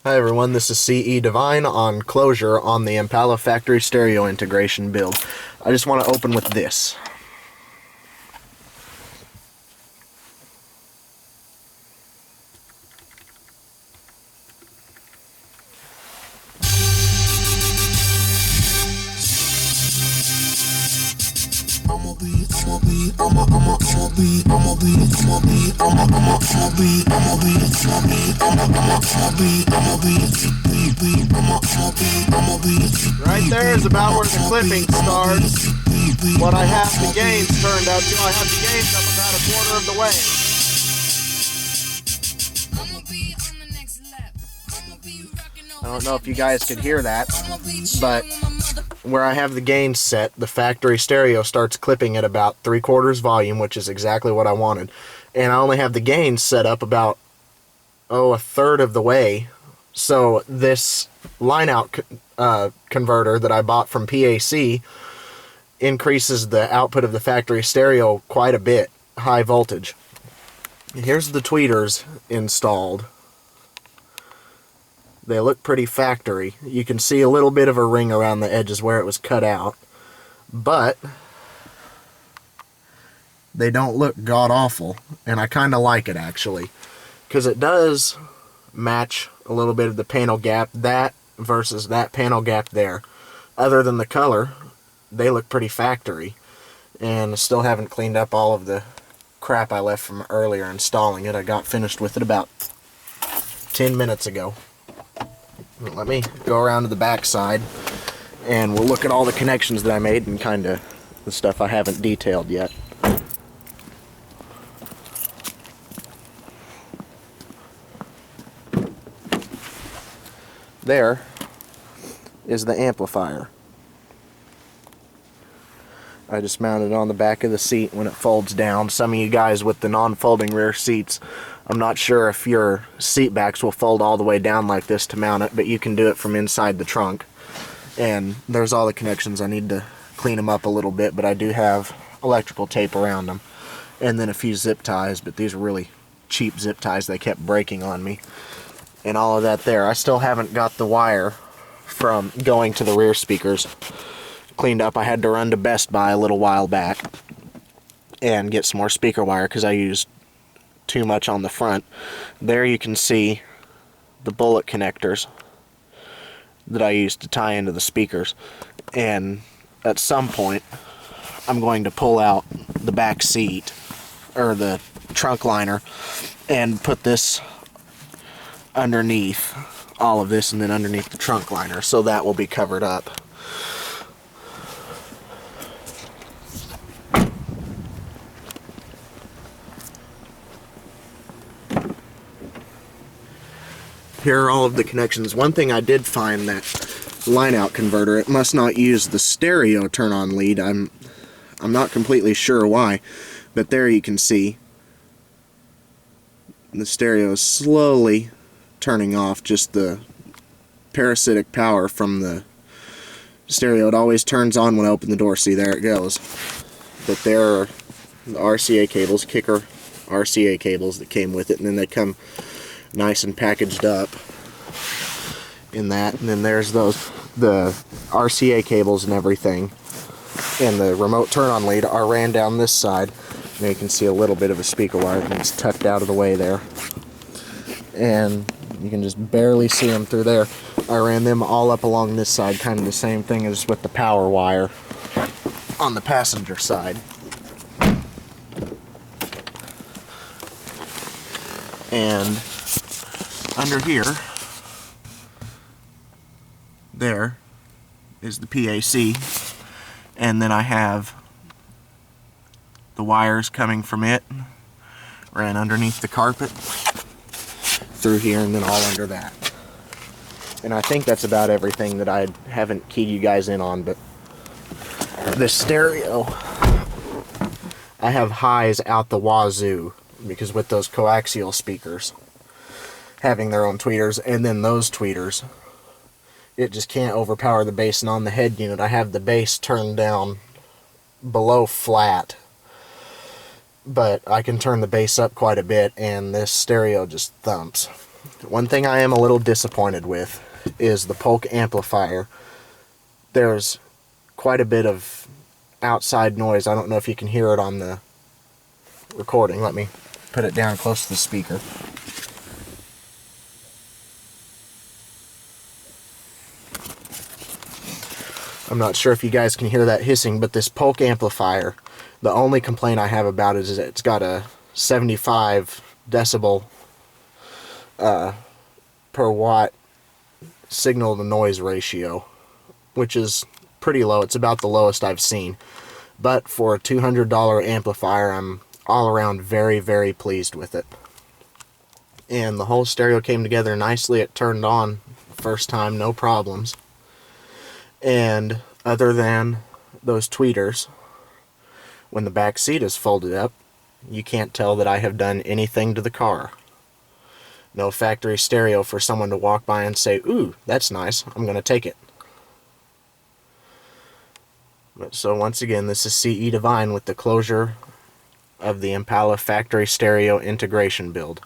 Hi everyone, this is CE Divine on closure on the Impala factory stereo integration build. I just want to open with this. Right there is about where the clipping starts. What I have the gains turned up to, I have the gains up about a quarter of the way. I don't know if you guys could hear that, but where I have the gain set, the factory stereo starts clipping at about 3/4 volume, which is exactly what I wanted. And I only have the gain set up about, a third of the way. So this line out converter that I bought from PAC increases the output of the factory stereo quite a bit, high voltage. Here's the tweeters installed. They look pretty factory. You can see a little bit of a ring around the edges where it was cut out, but they don't look god-awful, and I kind of like it actually, because it does match a little bit of the panel gap, that versus that panel gap there. Other than the color, they look pretty factory, and I still haven't cleaned up all of the crap I left from earlier installing it. I got finished with it about 10 minutes ago. Let me go around to the back side and we'll look at all the connections that I made and kind of the stuff I haven't detailed yet. There is the amplifier. I just mounted it on the back of the seat when it folds down. Some of you guys with the non-folding rear seats, I'm not sure if your seat backs will fold all the way down like this to mount it, but you can do it from inside the trunk. And there's all the connections. I need to clean them up a little bit, but I do have electrical tape around them. And then a few zip ties, but these are really cheap zip ties. They kept breaking on me. And all of that there. I still haven't got the wire from going to the rear speakers cleaned up. I had to run to Best Buy a little while back and get some more speaker wire because I used too much on the front. There you can see the bullet connectors that I used to tie into the speakers, and at some point I'm going to pull out the back seat or the trunk liner and put this underneath all of this and then underneath the trunk liner, so that will be covered up. Here are all of the connections. One thing I did find, that line out converter, it must not use the stereo turn on lead. I'm not completely sure why, but there you can see the stereo is slowly turning off, just the parasitic power from the stereo. It always turns on when I open the door. See, there it goes. But there are the RCA cables, kicker RCA cables that came with it, and then they come nice and packaged up in that. And then there's the RCA cables and everything, and the remote turn on lead are ran down this side. Now you can see a little bit of a speaker wire that's tucked out of the way there, and you can just barely see them through there. I ran them all up along this side, kind of the same thing as with the power wire on the passenger side. And under here, there is the PAC, and then I have the wires coming from it, ran underneath the carpet, through here, and then all under that. And I think that's about everything that I haven't keyed you guys in on, but the stereo, I have highs out the wazoo, because with those coaxial speakers having their own tweeters, and then those tweeters, it just can't overpower the bass. And on the head unit, I have the bass turned down below flat, but I can turn the bass up quite a bit, and this stereo just thumps. One thing I am a little disappointed with is the Polk amplifier. There's quite a bit of outside noise. I don't know if you can hear it on the recording. Let me put it down close to the speaker. I'm not sure if you guys can hear that hissing, but this Polk amplifier, the only complaint I have about it is that it's got a 75 decibel per watt signal to noise ratio, which is pretty low. It's about the lowest I've seen. But for a $200 amplifier, I'm all around very, very pleased with it. And the whole stereo came together nicely. It turned on first time, no problems. And other than those tweeters, when the back seat is folded up, you can't tell that I have done anything to the car. No factory stereo for someone to walk by and say, "Ooh, that's nice, I'm going to take it." But so once again, this is CE Divine with the closure of the Impala factory stereo integration build.